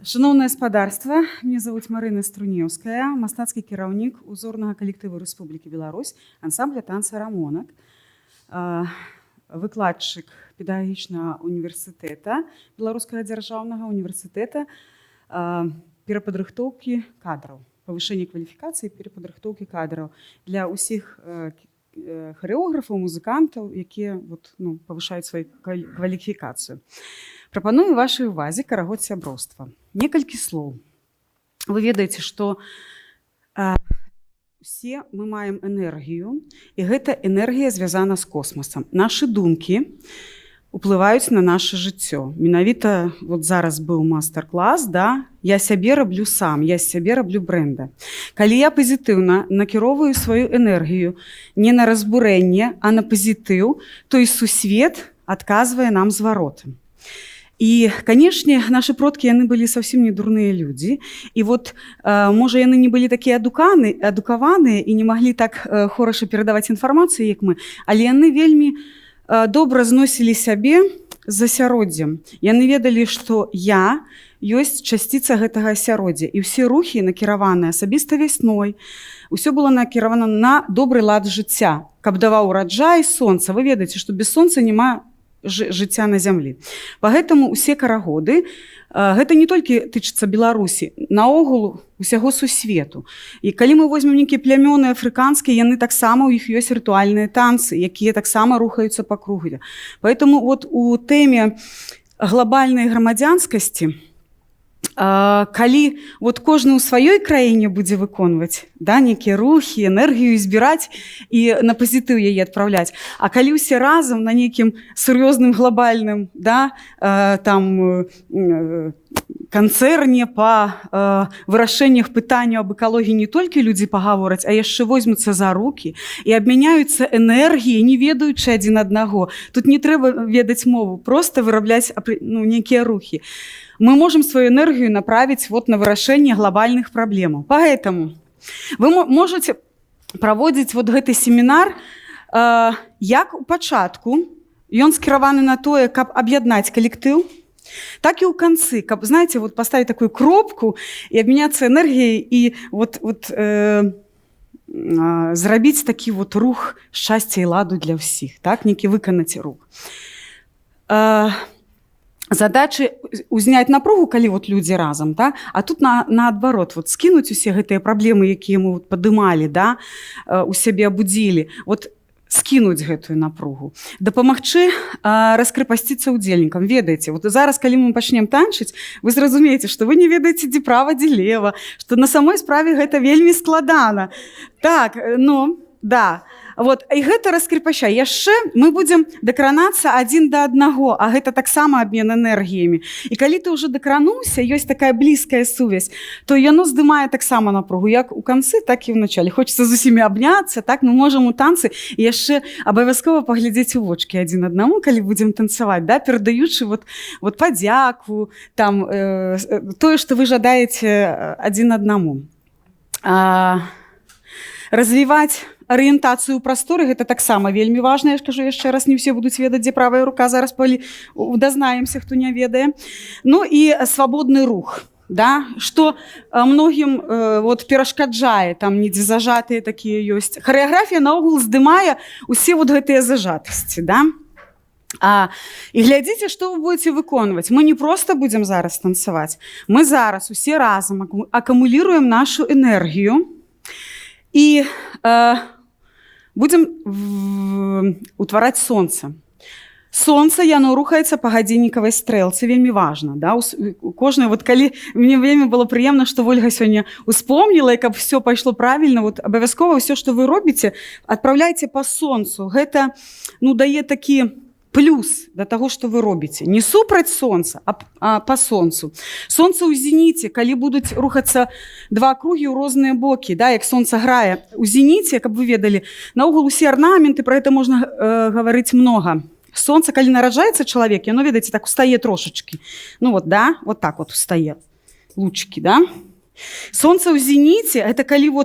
Шановне спадарства, меня зовут Марина Струневская, мастацкі кіраўнік узорнага калектыву Рэспублікі Беларусь, ансамбля танца рамонак, выкладчык педагагічнага універсітэта, Беларускага дзяржаўнага універсітэта, перападрыхтоўкі кадраў, павышэння кваліфікацыі, перападрыхтоўкі кадраў для ўсіх харэографаў, музыкантаў, якія павышаюць сваю кваліфікацыю. Прапаную вашай увазе карагод сяброўства. Некалькі слоў. Вы ведаеце, што усе мы маем энергію, і гэта энергія звязана з космасам. Нашы думкі уплываюць на наше жыццё. Менавіта зараз быў мастер-клас, я сябе раблю сам, я сябе раблю брэнда. Калі я пазітыўна накіроўваю сваю энергію не на разбурэнне, а на пазітыў, то і сусвет адказвае нам зваротам. І, канешне, нашы продкі, яны былі совсем не дурныя людзі. І можа, яны не былі такія адукаваныя і не маглі так хораша перадаваць інфармацыю, як мы, але яны вельмі добра зносілі сябе з асяроддзем. Яны ведалі, што я ёсць часціца гэтага асяроддзя. І ўсе рухі накіраваныя асабіста вясной. Усё было накіравана на добры лад жыцця, каб даваў ураджай сонца. Вы ведаеце, што без сонца няма жыцця на зямлі. Пагэтаму усе карагоды, гэта не толькі тычыцца Беларусі, наогул усяго сусвету. І калі мы возьмем нейкія плямёны афрыканскія, яны таксама, у іх ёсць рытуальныя танцы, якія таксама рухаюцца па кругу. Паэтаму у тэме глобальнай грамадзянскасці, калі кожны ў сваёй краіне будзе выконваць нейкія рухі, энергію збіраць і на пазітыў яе адпраўляць, а калі ўсе разам на нейкім сур'ёзным глобальным канцэрне па вырашэннях пытанняў аб экалогіі не толькі людзі пагавораць, а яшчэ возьмуцца за рукі і абмяняюцца энергіяй, не ведаючы адзін аднаго. Тут не трэба ведаць мову, проста вырабляць нейкія рухі. Мы можем свою энергию направить на вырашэнне глобальных проблем. Поэтому вы можете проводить гэты семінар як у пачатку, ён скіраваны на тое, каб аб'яднаць калектыў, так і ў канцы, каб, знаете, поставить такую кропку і абмяняцца энергіяй і зрабіць такі рух шчасця і ладу для ўсіх, нейкі выканаць рух. Задачы узняць напругу, калі людзі разам, а тут наадварот, скінуць усе гэтыя праблемы, якія мы падымалі, у сябе абудзілі, скінуць гэтую напругу. Дапамагчы раскрэпасціцца ўдзельнікам. Ведаеце, зараз, калі мы пачнем танчыць, вы зразумееце, што вы не ведаеце, дзе права, дзе лева, што на самой справе гэта вельмі складана. Так, і гэта раскрепашчае. Яшчэ мы будзем дакранацца адзін да аднаго, а гэта таксама абмен энергіямі. І калі ты ўжо дакрануўся, ёсць такая блізкая сувязь, то яно здымае таксама напругу, як у канцы, так і ў начале. Хочацца з усімі абняцца, мы можам у танцы і яшчэ абавязкова паглядзець у вочкі адзін аднаму, калі будзем танцаваць, перадаючы падзяку, тое, што вы жадаеце адзін аднаму. Развіваць арыентацыю ў прасторы, гэта таксама вельмі важна. Я ж кажу яшчэ раз, не ўсе будуць ведаць, дзе правая рука, зараз дазнаемся, хто не ведае. І свабодны рух, што многім перашкаджае, недзе зажатыя такія ёсць. Харэаграфія наогул здымае усе гэтыя зажатасці, І глядзіце, што вы будзеце выконваць. Мы не проста будзем зараз танцаваць, мы зараз усе разам акумуліруем нашу энергію і будзем утвараць сонца. Сонца, яно рухаецца па гадзіннікавай стрэлцы, вельмі важна. Кожнае, калі мне вельмі было прыемна, што Вольга сёння успомніла, і каб все пайшло правільна, абавязкова ўсё, што вы робіце, адпраўляйце па сонцу. Гэта дае такі плюс да таго, што вы робіце. Не супраць сонца, а па сонцу. Сонца ў зеніце, калі будуць рухацца два кругі ў розныя бокі, як сонца грае у зеніце, каб вы ведалі, наогул усе арнаменты, пра гэта можна гаварыць многа. Сонца, калі нараджаецца чалавек, яно, ведаеце, так устае трошачкі. Так устае. Лучкі, Сонца ў зеніце, гэта калі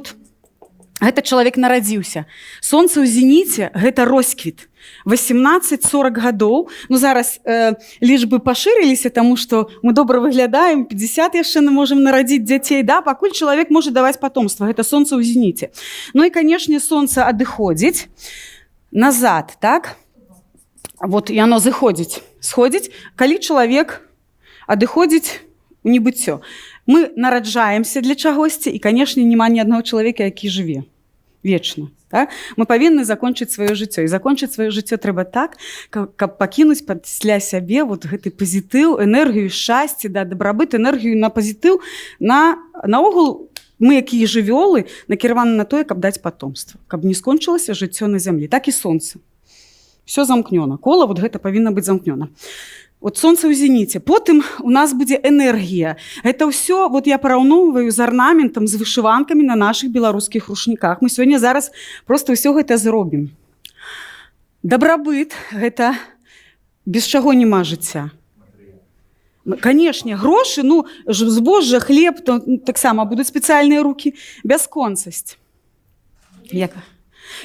Гэта чалавек нарадзіўся. Сонца ў зеніце – гэта росквіт. 18-40 гадоў. Ну, зараз лічбы пашырыліся, таму што мы добра выглядаем, 50 яшчэ мы можам нарадзіць дзяцей, да? Пакуль чалавек можа даваць патомства. Гэта сонца ў зеніце. Ну і, канешне, сонца адыходзіць назад, так? Вот яно зыходзіць, сходзіць, калі чалавек адыходзіць у небыццё. Мы нараджаемся для чагосьці, і, канешне, няма ні аднаго чалавека, які жыве вечна. Так? Мы павінны закончыць сваё жыццё. І закончыць сваё жыццё трэба так, каб пакінуць пасля сябе вот гэты пазітыў, энергію шчасця, да, дабрабыт, энергію на пазітыў. Наогул мы, якія жывёлы, накіраваны на тое, каб даць патомства, каб не скончылася жыццё на зямлі. Так і сонца. Все замкнёна. Кола вот гэта павінна быць замкнёна. Вот сонца ў зеніце. Потым у нас будзе энергія. Гэта ўсё, вот я параўноўваю з арнаментам, з вышыванкамі на нашых беларускіх рушніках. Мы сёння зараз просто ўсё гэта зробім. Дабрабыт – гэта без чаго няма жыцця. Канешне, грошы, ну, збожжа, хлеб, таксама будуць спецыяльныя рукі. Бясконцасць.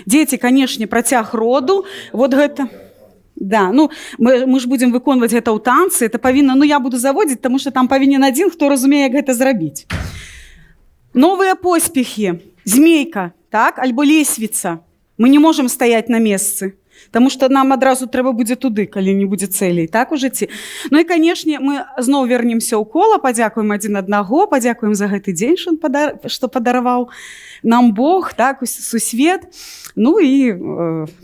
Дзеці, канешне, працяг роду. Вот гэта... Да, ну, мы ж будем выконваць гэта ў танцы, это павінна, ну, я буду заводзіць, таму што там павінен адзін, хто разумее, як гэта зрабіць. Новыя поспехі, змейка, так, альбо лесвіца. Мы не можам стаяць на месцы, таму што нам адразу трэба будзе туды, калі не будзе цэлей, так, у жыцці. Ну і, канешне, мы зноў вернемся ў кола, падзякуем адзін аднаго, падзякуем за гэты дзень, што падараваў нам Бог, так, сусвет. Ну і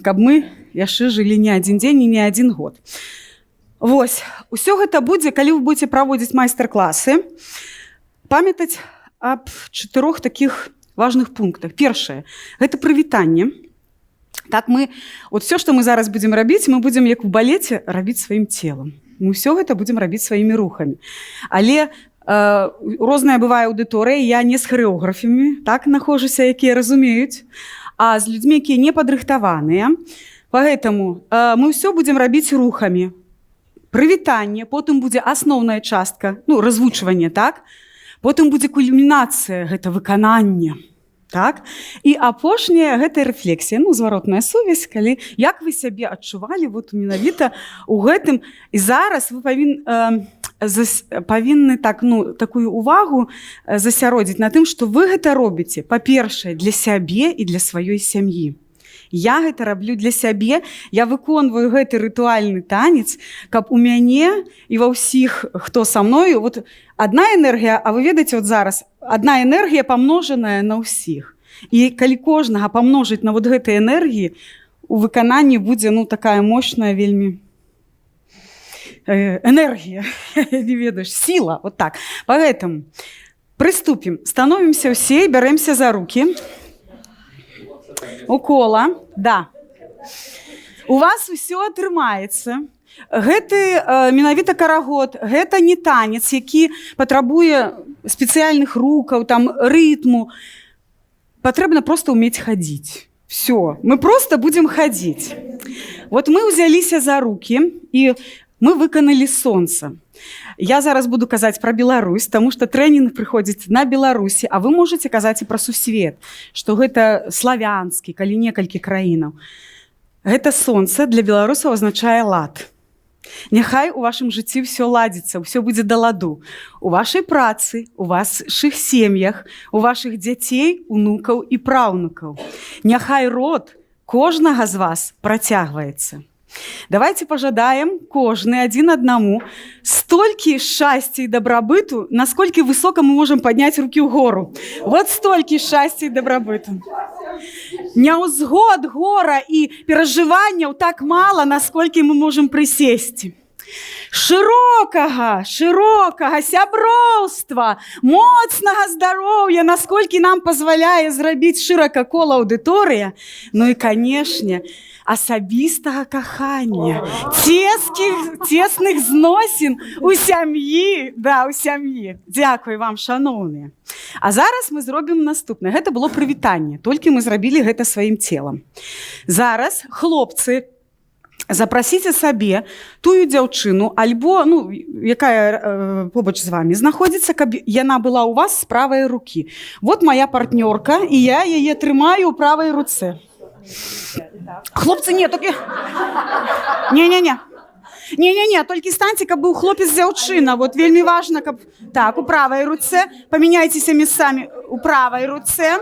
каб мы яшчэ жылі не адзін дзень і не адзін год. Вось, усё гэта будзе, калі вы будзеце праводзіць майстар-класы, памятаць аб 4 такіх важных пунктах. Першае – гэта прывітанне. Так мы, вот все, што мы зараз будзем рабіць, мы будзем, як у балеце, рабіць сваім целам. Мы ўсё гэта будзем рабіць сваімі рухамі. Але розная бывае аўдыторыя, я не з харэографамі, так, нахожуся, якія разумеюць, а з людзьмі, якія не падрыхтаваныя. Поэтому мы ўсё будзем рабіць рухамі. Прывітанне, потым будзе асноўная частка, ну, развучванне, так? Потым будзе кульмінацыя, гэта выкананне, так? І апошняя гэта рэфлексія, ну, зваротная сувязь, калі як вы сябе адчувалі вот менавіта у гэтым. І зараз вы павінны так, ну, такую увагу засяродзіць на тым, што вы гэта робіце, па-першае, для сябе і для сваёй сям'і. Я гэта раблю для сябе, я выконваю гэты рытуальны танец, каб у мяне і ва ўсіх, хто са мною, вот адна энергія, а вы ведаеце, вот зараз, адна энергія памножаная на ўсіх. І калі кожнага памножыць на вот гэтай энергіі, у выкананні будзе, ну, такая мощная вельмі энергія, не ведаеш, сила, вот так. Поэтому приступим, становимся ўсе, бяремся за руки. У кола, да. У вас усё атрымаецца. Гэты менавіта карагод, гэта не танец, які патрабуе спецыяльных рукаў, там, рытму. Патрэбна просто уметь хадзіць. Все, мы просто будем ходить. Вот мы узяліся за руки, і мы выканалі сонца. Я зараз буду казаць пра Беларусь, таму што трэнінг прыходзіць на Беларусі, а вы можаце казаць і пра сусвет, што гэта славянскі, калі некалькі краінаў. Гэта сонца для беларусаў азначае лад. Няхай у вашым жыцці ўсё ладзіцца, ўсё будзе да ладу. У вашай працы, у вашых сем'ях, у вашых дзяцей, унукаў і праўнукаў. Няхай род кожнага з вас працягваецца. Давайте пожадаем кожны адзін аднаму столькі шчасця і дабрабыту, насколькі высока мы можам падняць рукі ўгору. Вот столькі шчасця і дабрабыту. Няўзгод, гора і перажыванняў так мала, насколькі мы можам прысесці. Шырокага сяброўства, моцнага здароўя, насколькі нам пазваляе зрабіць шырака кола аўдыторыя. Ну і, канешне, асабістага кахання, цесных зносін у сям'і, да, у сям'і. Дзякуй вам, шаноўныя. А зараз мы зробім наступнае. Гэта было прывітанне, толькі мы зрабілі гэта сваім целам. Зараз хлопцы Запрасіце сабе тую дзяўчыну, альбо, ну, якая побач з вами знаходзіцца, каб яна была ў вас з правай рукі. Вот моя партнёрка, і я яе трымаю ў правай руцэ. Хлопцы, не, толькі... Не-не-не, толькі станьце, каб быў хлопец-дзяўчына. Вот вельмі важна, каб... Так, у правай руцэ. Памяняйцеся месцамі. У правай руцэ.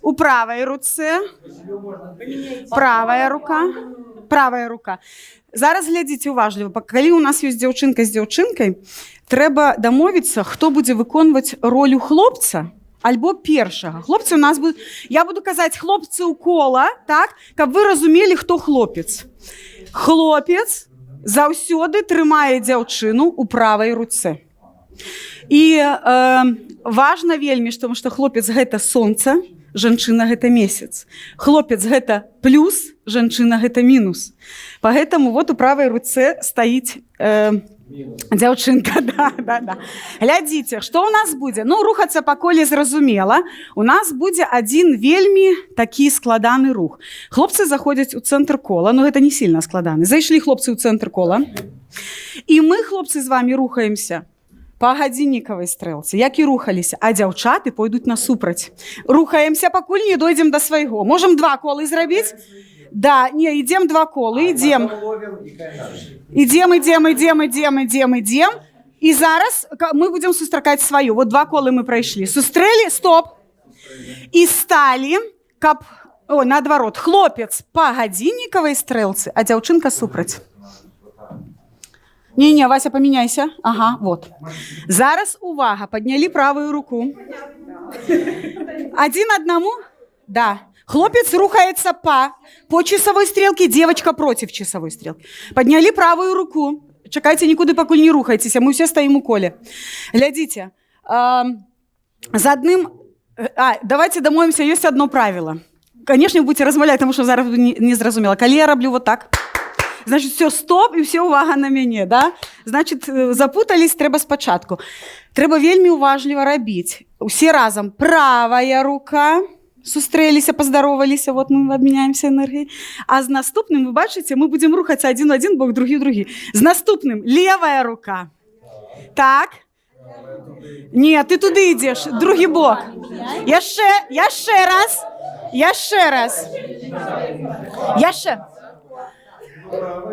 У правай руцэ. Правая рука. Правая рука. Зараз глядзіце уважліва. Калі у нас ёсць дзяўчынка з дзяўчынкай, трэба дамовіцца, хто будзе выконваць ролю хлопца альбо першага. Хлопцы у нас будуць... Я буду казаць хлопцы ў кола, так, каб вы разумелі, хто хлопец. Хлопец заўсёды трымае дзяўчыну ў правай руцэ. І важна вельмі, што хлопец гэта сонца, жанчына гэта месяц. Хлопец гэта плюс, жанчына гэта мінус. Поэтому вот у правай руцэ стаіць дзяўчынка. Да. Глядзіце, што ў нас будзе? Ну, рухацца па коле зразумела. У нас будзе адзін вельмі такі складаны рух. Хлопцы заходзяць у цэнтр кола, но гэта не сильно складаны. Зайшлі хлопцы ў цэнтр кола. І мы, хлопцы, з вами рухаемся па гадзіннікавай стрэлцы, як і рухаліся, а дзяўчаты пойдуць насупраць. Рухаемся, пакуль не дойдзем да свайго. Можам 2 колы зрабіць? Да, не, ідзем 2 колы, ідзем. Ідзем. І зараз мы будзем сустракаць сваю. Вот 2 колы мы прайшлі. Сустрэлі, стоп. І сталі, каб... О, наадварот, хлопец па гадзіннікавай стрэлцы, а дзяўчынка супраць. Не, Вася, поменяйся. Ага, вот. Зараз, увага, подняли правую руку. Один одному? Да. Хлопец рухается по часовой стрелке, девочка против часовой стрелки. Подняли правую руку. Чекайте, никуда покуль не рухайтесь, мы все стоим у коле. Глядите. За одним... давайте домовимся, есть одно правило. Конечно, вы будете размовлять, потому что зараз не зразумела. Коли я роблю вот так... Значит, все, стоп, і все, увага на мяне, да? Значит, запутались, трэба спачатку. Трэба вельмі уважліва рабіць. Усе разом. Правая рука. Сустрэліся, поздароваліся, вот мы обменяемся энергией. А з наступным, вы бачыце, мы будем рухаться один в один бок, другі в другі. З наступным левая рука. Так. Нет, ты туды ідзеш, другі бок. Яшчэ раз.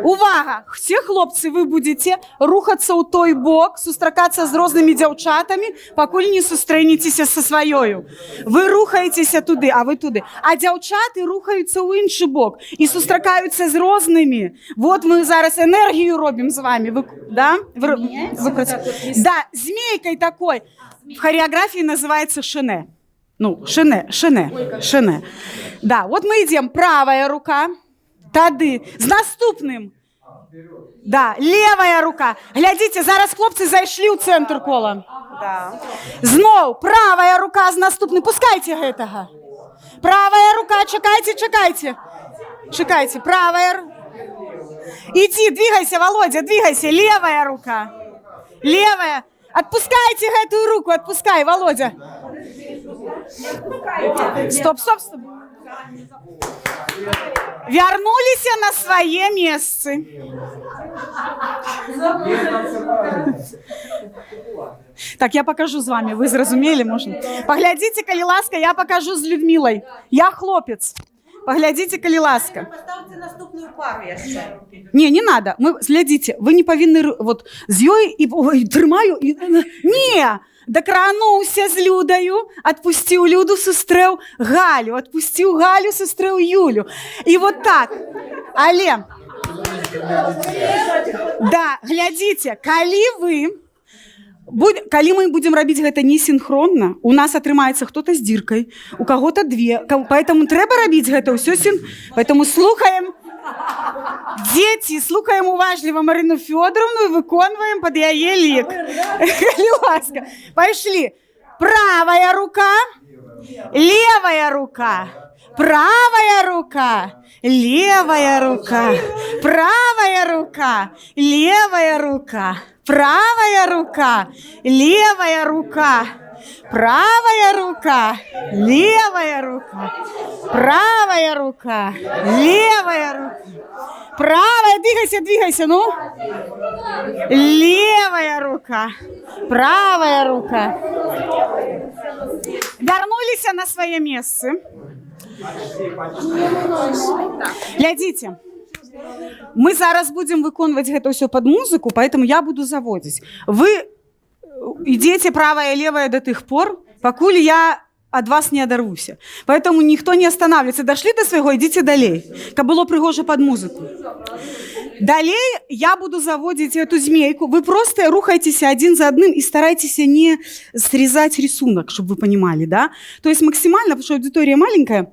Увага! Все хлопцы, вы будете рухаться ў той бок, сустракацца з рознымі дзяўчатамі, пакуль не сустрэнецеся са сваёю. Вы рухаецеся туды, а вы туды. А дзяўчаты рухаюцца ў іншы бок і сустракаюцца з рознымі. Вот мы зараз энергію робім з вами. Да, змейкой такой. В хореографии называется шене. Ну, шене. Да, вот мы идем. Правая рука. Тады. З наступным. Да, левая рука. Глядите, зараз хлопцы зайшлі ў цэнтр кола. Да. Зноў, правая рука з наступным. Пускайте гэтага. Правая рука, чекайте. Правая. Иди, двигайся, Володя, двигайся. Левая рука. Левая. Отпускайте гэтую руку, отпускай, Володя. Стоп. Вернулись на свое место. Так, я покажу с вами, вы зразумели, можно? Поглядите, коли ласка, я покажу с Людмилой. Я хлопец. Поглядите, коли ласка. Поставьте наступную пару яшчэ. Не надо. Глядите, вы не повинны вот з ёй и трымаю. Не! Дакрануўся з Людаю, адпусціў Люду, сустрэў Галю, адпусціў Галю, сустрэў Юлю. І вот так. Але, да, глядзіце, калі мы будем рабіць гэта не синхронна, у нас атрымаецца хто-то з дзіркай, у кого-то 2, поэтому трэба рабіць гэта ўсё поэтому слухаем. Дети, слухаем уважливо Марину Федоровну и выконываем под яе лик. Ласка. Пошли. Правая рука, левая рука, правая рука, левая рука, правая рука, левая рука, правая рука, левая рука, правая рука, левая рука, правая рука, левая рука, правая, двигайся, ну. Левая рука, правая рука. Вернулись на свое место. Глядите. Мы зараз будем выконваць гэта ўсё под музыку, поэтому я буду заводзіць. Вы идите правая и левая до тех пор, покуль я от вас не оторвуся. Поэтому никто не останавливается. Дошли до своего, идите далей. Как было пригоже под музыку. Далей я буду заводить эту змейку. Вы просто рухайтесь один за одним и старайтесь не срезать рисунок, чтобы вы понимали, да? То есть максимально, потому что аудитория маленькая,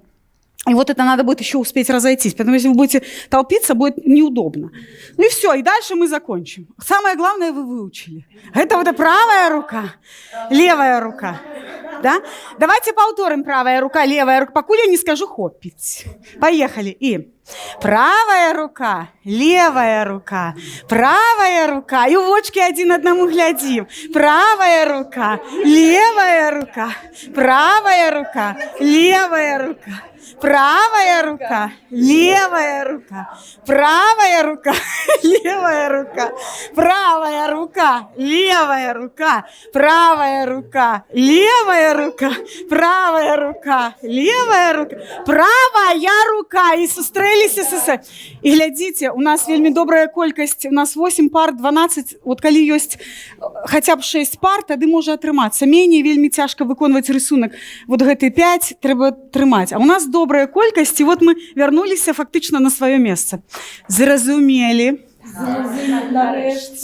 и вот это надо будет еще успеть разойтись, потому что если вы будете толпиться, будет неудобно. Ну и все, и дальше мы закончим. Самое главное вы выучили. Это вот правая рука, левая рука. Да? Давайте повторим правая рука, левая рука, покуль я не скажу хопить. Поехали. И правая рука, левая рука, правая рука. И в очки один одному глядим. Правая рука, левая рука, правая рука, левая рука. Правая рука, левая рука, правая рука, левая рука, правая рука, левая рука, правая рука, левая рука, правая рука, левая рука, правая рука. И сустрэліся сесе. И глядите, у нас вельмі добрая колькасць, у нас 8 пар, 12, вот калі ёсць хотя б 6 пар, тады можа атрымацца. Меней вельмі цяжка выконваць рисунок. Вот гэты 5 трэба трымаць. А у нас добрая колькасць, і вот мы вярнуліся фактычна на сваё месца. Зразумелі.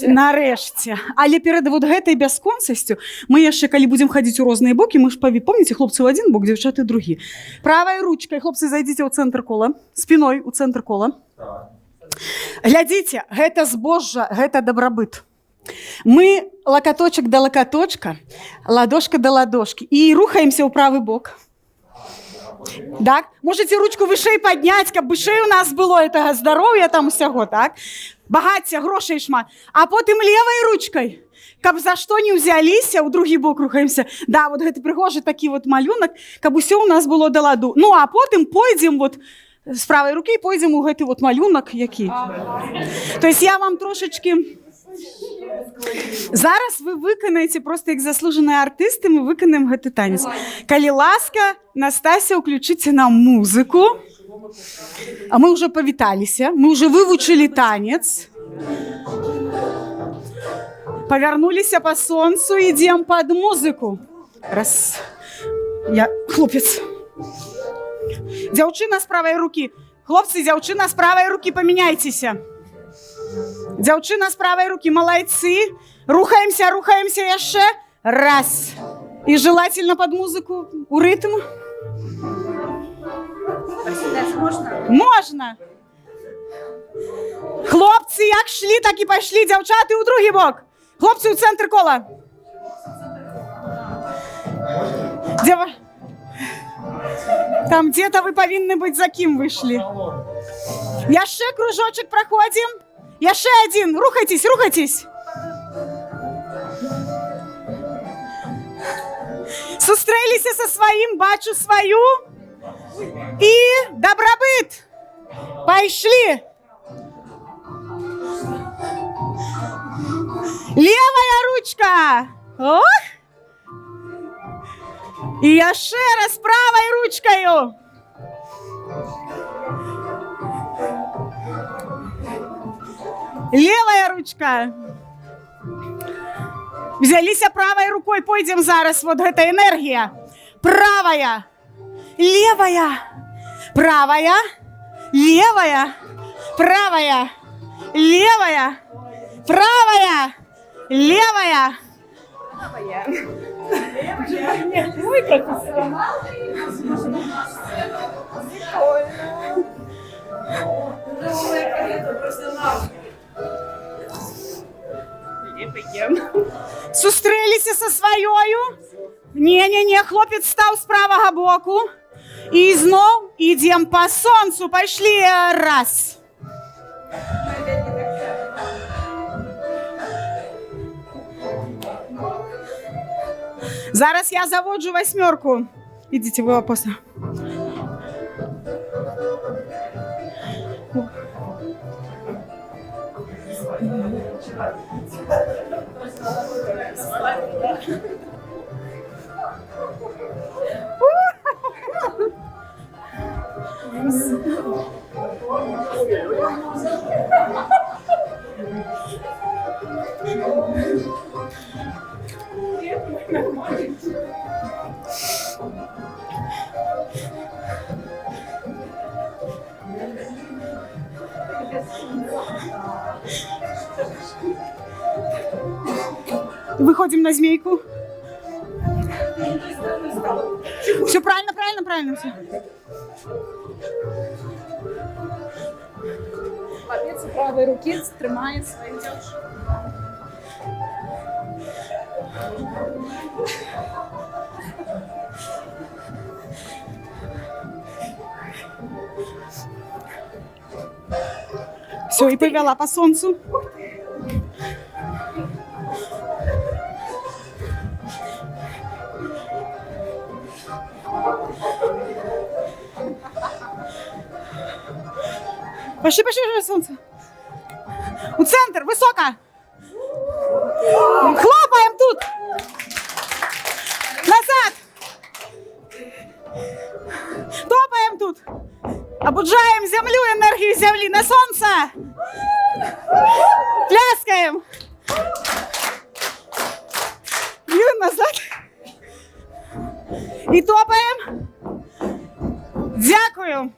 Нарэшце. Але перад вот гэтай бясконцасцю мы яшчэ, калі будзем хадзіць у розныя бокі, мы ж помните, хлопцы ў адзін бок, дзяўчаты ў другі. Правай ручкай, хлопцы, зайдзіце ў цэнтр кола, спиной ў цэнтр кола. Глядзіце, гэта збожжа, гэта дабрабыт. Мы лакаточак да лакаточка, ладошка да ладошкі і рухаемся ў правы бок. Так? Можете ручку вышэй падняць, каб вышэй у нас было этого здоров'я там усяго, так? Багацця, грошай шмат. А потым левай ручкай, каб за што не ўзяліся, ў другі бок рухаемся. Да, вот гэты прыгожы такі вот малюнак, каб усё у нас было да ладу. Ну, а потым пойдзем вот з правай рукі, пойдзем у гэты вот малюнак, які. То есть я вам трошечки... Зараз вы выканаеце, просто як заслужаныя артысты, мы выканаем гэты танец. Калі ласка, Настасья, уключыце нам музыку. А мы уже павіталіся, мы уже вывучылі танец. Павярнуліся по сонцу, ідзем под музыку. Раз. Я хлопец. Дзяўчына з правай рукі. Хлопцы, дзяўчына з правай рукі, памяняйцеся. Дзяўчына з правай рукі, малайцы. Рухаемся, рухаемся яшчэ. Раз. И желательно под музыку, у ритм. Можно? Можно. Хлопцы, як шли, так і пайшлі. Дзяўчаты ў другі бок. Хлопцы ў цэнтр кола. Там где-то вы павінны быць, за кім вышлі. Яшчэ кружочек праходзім. Яшчэ один. Рухайтесь, рухайтесь. Сустрэліся со сваім, бачу сваю. И добробыт. Пайшлі. Левая ручка. Ох. И яшчэ раз правой ручкою. Левая ручка. Взяліся правой рукой, пойдем зараз. Вот гэта энергия. Правая, левая, правая, левая, правая, левая, правая, левая. Ой, профессионал. Сустрэліся со сваёю. Не-не-не, хлопец стаў з правага боку. І зноў ідзем по сонцу. Пайшлі. Раз. Зараз я заводжу 8. Ідіть, ви опосля. Выходим на змейку. Все правильно, правильно, правильно. Все. Хлопець правої руки тримає свою дівчину. Все, и повела по солнцу. Пошли, пошли, пошли, солнце. У центр, высоко. Хлопаем тут. Назад. Топаем тут. Обуджаем землю, энергию земли на солнце. Пляскаем. И назад. И топаем. Дякую.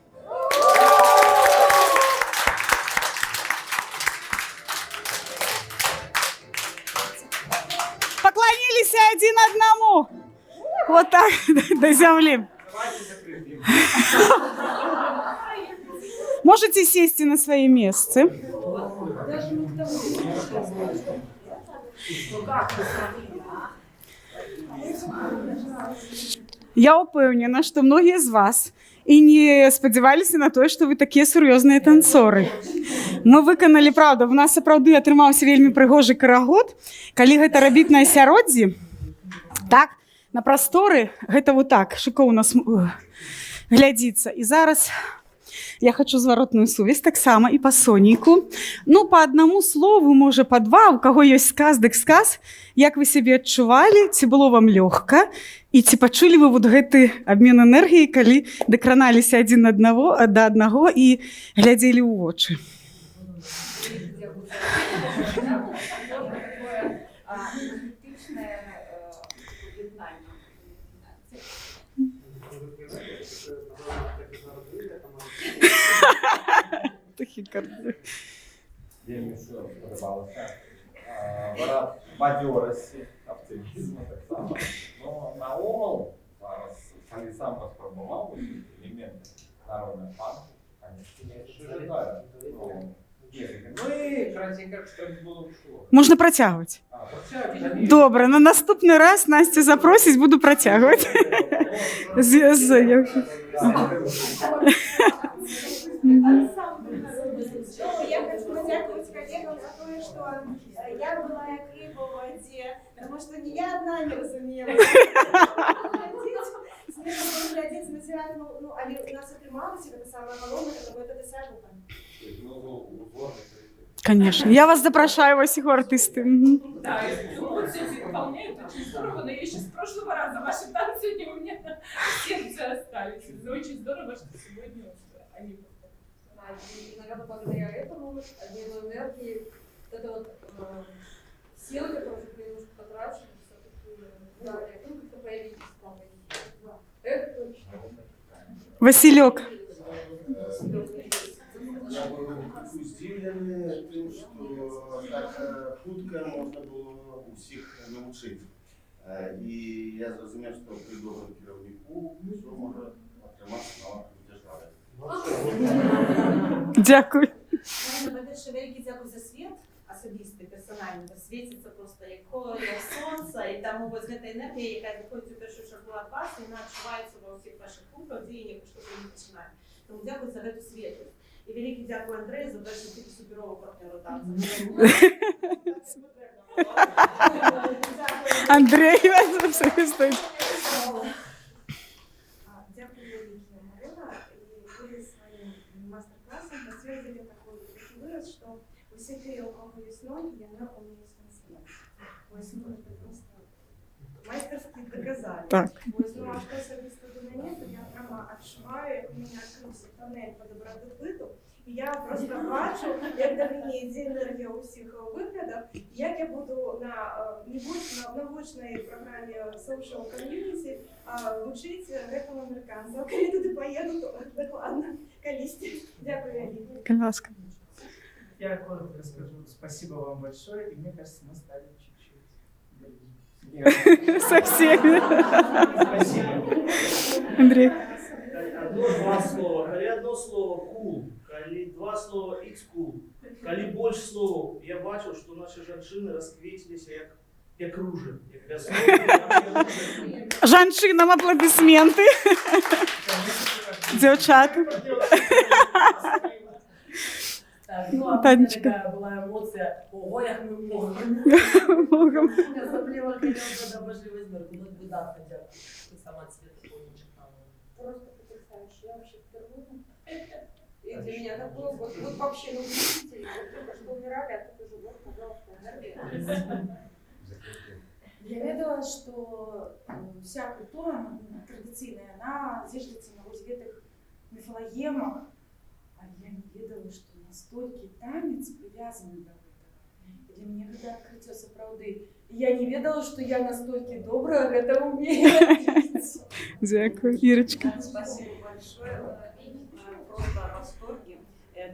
Поклонились один одному. Вот так до земли. Можете сесть на свои места. Я упевнена, что многие из вас и не сподівалися на те, що ви такі серйозні танцори. Ми виконали, правда, в нас, сапраўды, атрымаўся вельмі прыгожы карагод. Калі гэта рабіць на асяроддзі, так, на прасторы, гэта вот так, шыкоўна глядзіцца. І зараз я хочу зворотную сувязь так само и по сонейку. Ну, по одному слову, може, по два, у кого есть сказ, дык сказ, як вы себе адчувалі, ці было вам лёгка, і ці пачулі вы вот гэты абмен энергіі, калі дакраналіся адзін да аднаго і глядзелі ў вочы. Вельми сподобалося. Вона бадьорості, оптимізму так само. Ну, наогул, зараз, коли сам розпробував елементи народного панку, звісно, не ожидаю. Ну і красиво, що було в шоу. Можна працягваць. Добре, на наступний раз Настю запросить, буду протягувати. Я хочу подякувати коллегам за то, что я была як рыба в воде, потому что не я одна не разумела. Глядеть материально, ну, але у нас атрымалася, это самое головное, чтобы это досягнуто. Конечно. Я вас запрошаю, вас всех артисты. Да, вот все исполняют очень здорово, но я еще с прошлого раза ваши танцы сегодня у меня на сердце остались. Это очень здорово, что сегодня они иногда благодаря этому обмену энергии, вот эта вот сила, которую вы немножко потрачили, все-таки как-то появились слабые. Это точно. Василек. Я був здивлений тим, що так хутко можна було усіх навчити. І я зрозумів, що при доброму керівнику все може отриматися на державі. Дякую. По-перше, великий дякую за світ, особистий, персональний, бо світиться просто як сонце, і тому ось ця енергія, яка заходить у першу чергу від вас, вона відчувається во всіх ваших пунктах, діяннях, що ви не починаєте. Тому дякую за цю світлість. І великий дякую Андрею за те, що ти суперовий партнер танцю. Андрей, особисто. Дякую, велике, Марина. И вы своим мастер-классом подтвердили такой выраз, что усі ті, у кого є ноги, я у меня есть инструмент. Ось, ну, это просто майстерски доказали. Так. Ось, ну, а що особисто до мене, то я прямо відчуваю, як у мене відкрився тоннель по добродобиту, і я просто бачу, як до мене йде енергія у всіх виглядів, як я буду на научній програмі Social Community вчити гэтому американцю. А коли туди поїду, то докладно колись. Дякую, Аліна. Будь ласка. Я коротко расскажу. Спасибо вам большое. И мне кажется, мы стали чуть-чуть ближе. Со всеми. Спасибо. Андрей. Одно-два слова. Коли одно слово cool, коли два слова it's cool, коли больше слов, я бачу, что наши женщины расквітилися як ружи, як весну. Жанчинам аплодисменти. Дівчата. Так, ну, а Танечка. такая была эмоция, ого, як ми можемо. Я заболела, хотела бы даже возьмерку, ну, выдатно, дякую. Ты сама цвет помнишь, Просто потрясающе. Я вообще впервые. И для меня такое вот вообще, ну, удивительно. Вот только что умирали, а тут уже вот, пожалуйста, энергия. Я ведала, что вся культура традиційная, она зиждется на вот этих мифологемах, а я не ведала, что настолько танец привязан до этого. Для меня это открытие сапраўды. Я не ведала, что я настолько добрая, это умею. Дякую. Ирочка. Спасибо большое. Просто в восторге.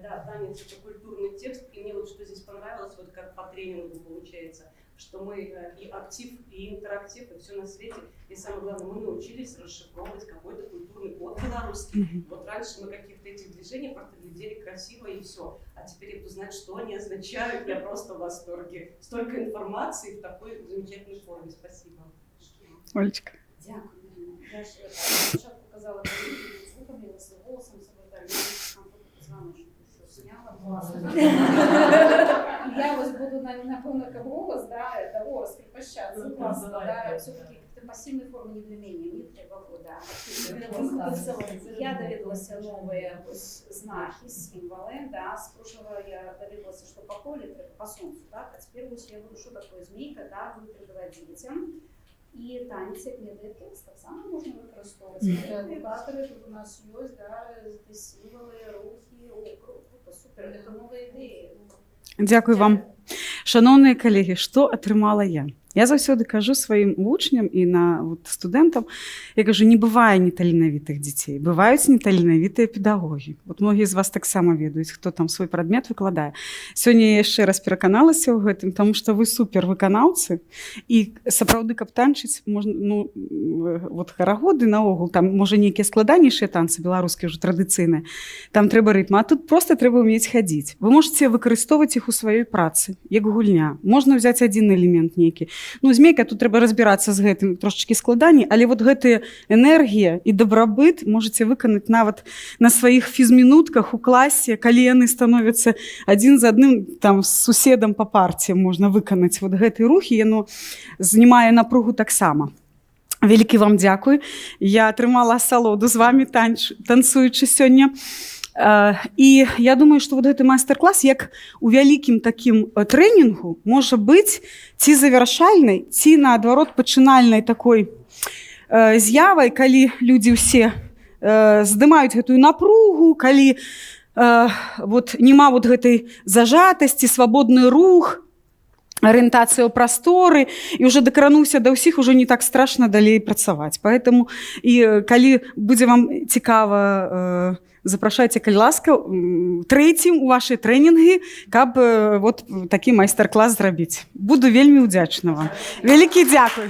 Да, танец — это культурный текст. И мне вот что здесь понравилось, вот как по тренингу получается, что мы и актив, и интерактив, и все на свете. И самое главное, мы научились расшифровывать какой-то культурный код белорусский. Вот раньше мы каких-то этих движений просто глядели красиво и все. А теперь я буду знать, что они означают. Я просто в восторге. Столько информации в такой замечательной форме. Спасибо. Олечка. Дякую. Я ж спочатку казала, що звуком, я своїм голосом соблюдаю, я комфортно позвала, щоб все сняла. Я ось буду, напевно, как голос, да, это голос раскрепощаться, классно, да, все-таки какие-то пассивные формы не для меня, мне треба, да. Я довідалася новые знаки, символы, да, с прошлого я довідалася, что по полю треба по солнцу, так, а теперь я буду, что такое змейка, да, буду передавать детям. І танець, як медіатекст, так само можна використовувати. Едукатори тут у нас є, да, символи, рухи, круто, супер, це нова ідея. Дякую вам. Шановні колеги, що отримала я? Я заўсёды кажу сваім вучням і студэнтам, я кажу, не бывае неталенавітых дзяцей, бываюць неталенавітыя педагогі. Вот многія з вас таксама ведаюць, хто там свой прадмет выкладае. Сёння я яшчэ раз пераканалася ў гэтым, таму што вы супер выканаўцы, і сапраўды, каб танчыць, можна, ну, вот харагоды наогул, там, можа, нейкія складанейшыя танцы, беларускія ўжо традыцыйныя, там трэба рытм, а тут проста трэба ўмець хадзіць. Вы можаце выкарыстоўваць іх у сваёй працы, як гульня. Можна ўзяць адзін элемент нейкі. Ну, змейка, тут трэба разбірацца з гэтым трошачкі складаней, але вот гэтая энергія і дабрабыт можаце выканаць нават на сваіх фізмінутках у класе, калі яны становяцца адзін з адным, там, з суседам па парце можна выканаць вот гэтыя рухі, яно знімае напругу таксама. Вялікі вам дзякуй. Я атрымала асалоду з вами танцуючы сёння. І я думаю, што вот гэты майстар-клас, як у вялікім такім трэнінгу, можа быць ці завяршальнай, ці, наадварот, пачынальнай такой з'явай, калі людзі ўсе здымаюць гэтую напругу, калі вот, няма вот гэтай зажатасці, свабодны рух, арыентацыя ў прасторы, і ўжо дакрануўся да ўсіх, ужо не так страшна далей працаваць. Поэтому, і калі будзе вам цікава, запрашайце, калі ласка, трэцім у вашай трэнінгі, каб вот такі майстар-клас зрабіць. Буду вельмі ўдзячна вам. Вялікі дзякуй.